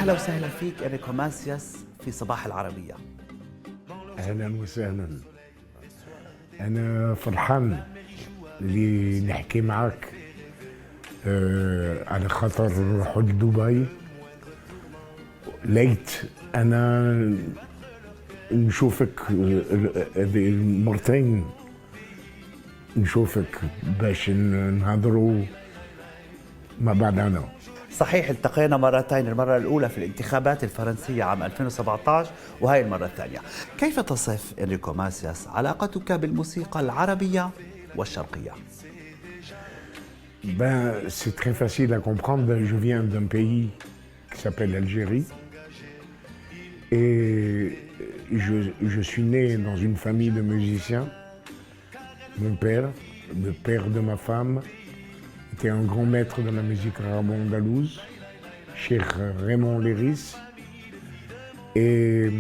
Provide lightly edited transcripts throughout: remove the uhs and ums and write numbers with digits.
أهلا وسهلا فيك إنريكو ماسياس في صباح العربية. اهلا وسهلا. انا فرحان اللي نحكي معك على خاطر نروحوا لدبي. ليت انا نشوفك هذه المرتين، نشوفك باش نهضروا مع بعضنا. صحيح التقينا مرتين، المرة الأولى في الانتخابات الفرنسية عام 2017 وهي المرة الثانية. كيف تصف إنريكو ماسياس علاقتك بالموسيقى العربية والشرقية؟ Ben, c'est très facile à comprendre. Je viens d'un pays qui s'appelle l'Algérie. Et je suis né dans une famille de musiciens. Mon père, le père de ma femme, était un grand maître de la musique arabo-andalouse, Cheikh Raymond Léris. Et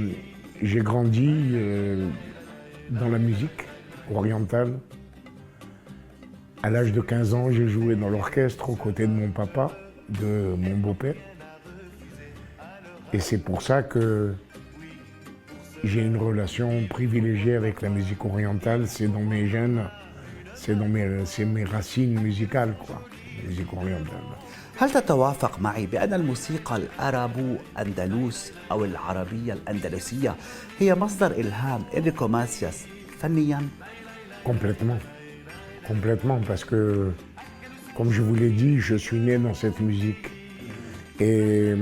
j'ai grandi dans la musique orientale. À l'âge de 15 ans, j'ai joué dans l'orchestre aux côtés de mon papa, de mon beau-père. Et c'est pour ça que j'ai une relation privilégiée avec la musique orientale. C'est dans mes gènes, c'est mes racines musicales, quoi, la musique orientale. هل تتوافق معي بأن الموسيقى الأرابو أندلس أو العربية الأندلسية هي مصدر إلهام إنريكو ماسياس فنياً؟ Complètement. Complètement, parce que, comme je vous l'ai dit, je suis né dans cette musique. Et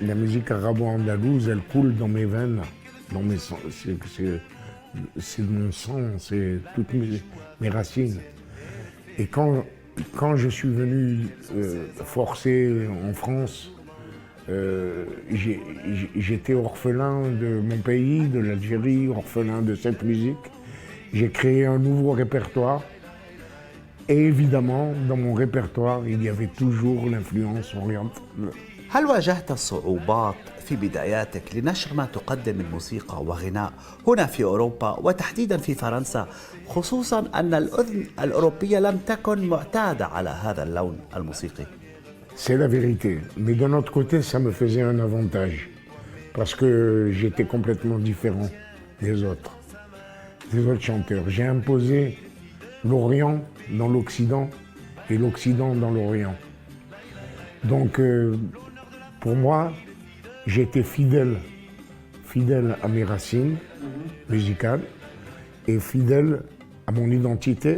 la musique arabo-andalouse, elle coule dans mes veines, dans mes sangs, c'est mon sang, c'est toutes mes racines. Et quand je suis venu forcer en France, j'étais orphelin de mon pays, de l'Algérie, orphelin de cette musique. J'ai créé un nouveau répertoire. Et évidemment, dans mon répertoire, il y avait toujours l'influence orientale. هل واجهت صعوبات في بداياتك لنشر ما تقدم من موسيقى وغناء هنا في أوروبا وتحديداً في فرنسا، خصوصاً أن الأذن الأوروبية لم تكن معتادة على هذا اللون الموسيقي؟ C'est la vérité. Mais d'un autre côté, ça me faisait un avantage. Parce que j'étais complètement différent des autres chanteurs. J'ai imposé l'Orient dans l'Occident et l'Occident dans l'Orient. Donc, pour moi, j'étais fidèle à mes racines musicales et fidèle à mon identité.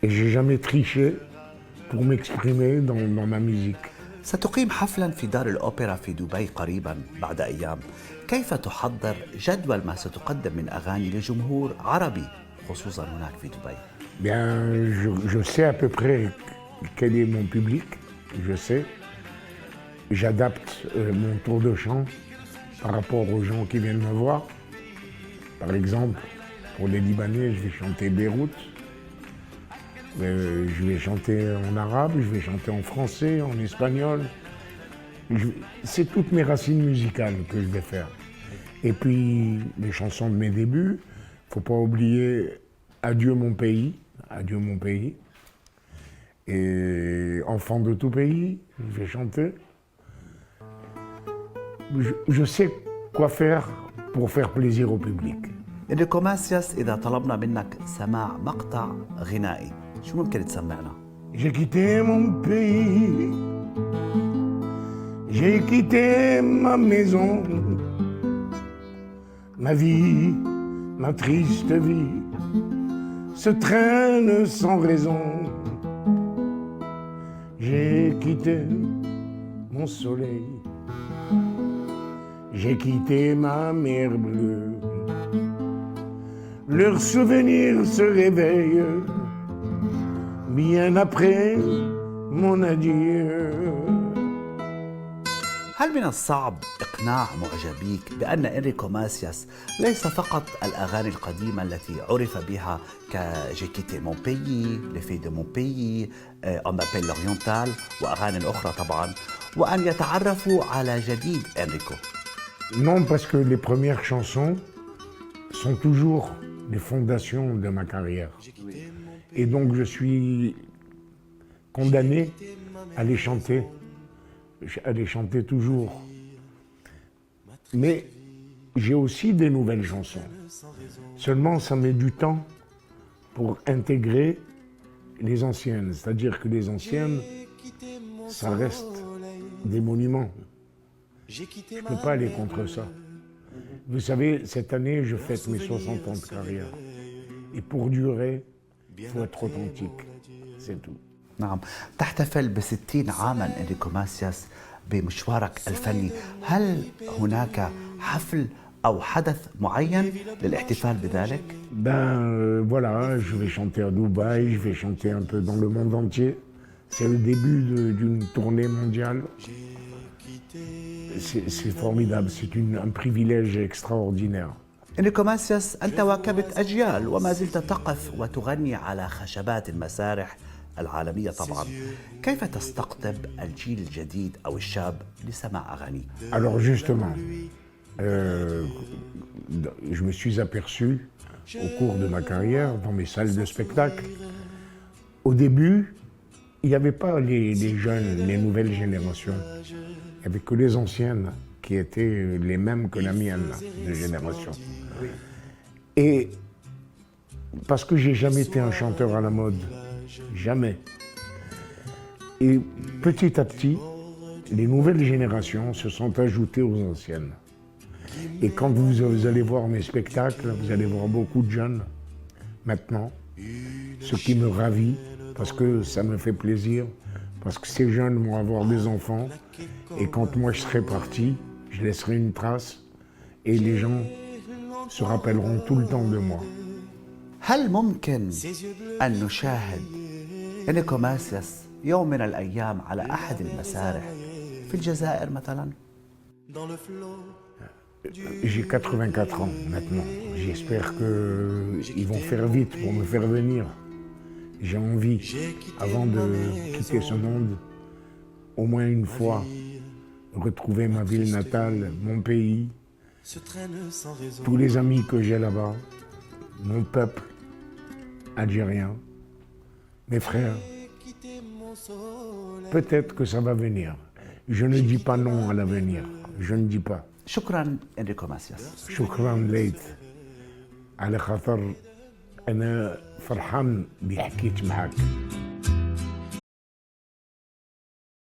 Et j'ai jamais triché pour m'exprimer dans ma musique. ستقيم حفلاً في دار الأوبرا في دبي قريباً بعد أيام. كيف تحضر جدول ما ستقدم من أغاني لجمهور عربي خصوصاً هناك في دبي؟ Bien, je sais à peu près quel est mon public, je sais. J'adapte mon tour de chant par rapport aux gens qui viennent me voir. Par exemple, pour les Libanais, je vais chanter Beyrouth. Je vais chanter en arabe, je vais chanter en français, en espagnol. C'est toutes mes racines musicales que je vais faire. Et puis, les chansons de mes débuts, faut pas oublier Adieu mon pays. Adieu mon pays. Et enfant de tout pays, je vais chanter. Je sais quoi faire pour faire plaisir au public. إنريكو ماسياس، إذا طلبنا منك سماع مقطع غنائي شو ممكن تسمعنا؟ J'ai quitté mon pays, j'ai quitté ma maison, ma vie, ma triste vie se traîne sans raison. J'ai quitté mon soleil, j'ai quitté ma mer bleue. Leurs souvenirs se réveillent bien après mon adieu. هل من الصعب إقناع معجبيك بأن إنريكو ماسياس ليس فقط الأغاني القديمة التي عرف بها كجيكيتي مون بيي، لفي دو مون بيي، أون مابيل لورينتال وأغاني أخرى طبعا، وأن يتعرفوا على جديد إنريكو؟ Non, parce que les premières chansons sont toujours les fondations de ma carrière. Et donc je suis condamné à les chanter toujours. Mais j'ai aussi des nouvelles chansons. Seulement, ça met du temps pour intégrer les anciennes. C'est-à-dire que les anciennes, ça reste des monuments. Je ne peux pas aller contre ça. Vous savez, cette année, je fête mes 60 ans de carrière. Et pour durer, il faut être authentique. C'est tout. نعم، تحتفل ب60 عاما إنريكو ماسياس بمشوارك الفني. هل هناك حفل أو حدث معين للاحتفال بذلك؟ Voilà, je vais chanter à Dubaï, je vais chanter un peu dans le monde entier. C'est le début d'une tournée mondiale. C'est formidable, c'est un privilège extraordinaire. إنريكو ماسياس، أنت واكبت أجيال وما زلت تقف وتغني على خشبات المسارح العالمية طبعا. كيف تستقطب الجيل الجديد أو الشاب لسماع أغانيك؟ Alors justement, je me suis aperçu au cours de ma carrière, dans mes salles de spectacle, au début, il n'y avait pas les jeunes, les nouvelles générations. Il n'y avait que les anciennes qui étaient les mêmes que la mienne de génération. Et parce que j'ai jamais été un chanteur à la mode, jamais. Et petit à petit, les nouvelles générations se sont ajoutées aux anciennes. Et quand vous allez voir mes spectacles, vous allez voir beaucoup de jeunes maintenant, ce qui me ravit, parce que ça me fait plaisir, parce que ces jeunes vont avoir des enfants, et quand moi je serai parti, je laisserai une trace, et les gens se rappelleront tout le temps de moi. هل ممكن أن نشاهد إنريكو ماسياس يوم من الأيام على أحد المسارح في الجزائر مثلا؟ J'ai 84 ans maintenant. J'espère qu'ils vont faire vite pour me faire venir. J'ai envie, avant de quitter ce monde, au moins une fois, retrouver ma ville natale, mon pays, tous les amis que j'ai là-bas, mon peuple algérien, mes frères. Peut-être que ça va venir. Je ne dis pas non à l'avenir. Je ne dis pas. شكرا إنريكو ماسياس. شكرا ليت على خاطر أنا فرحان بحكيت معك.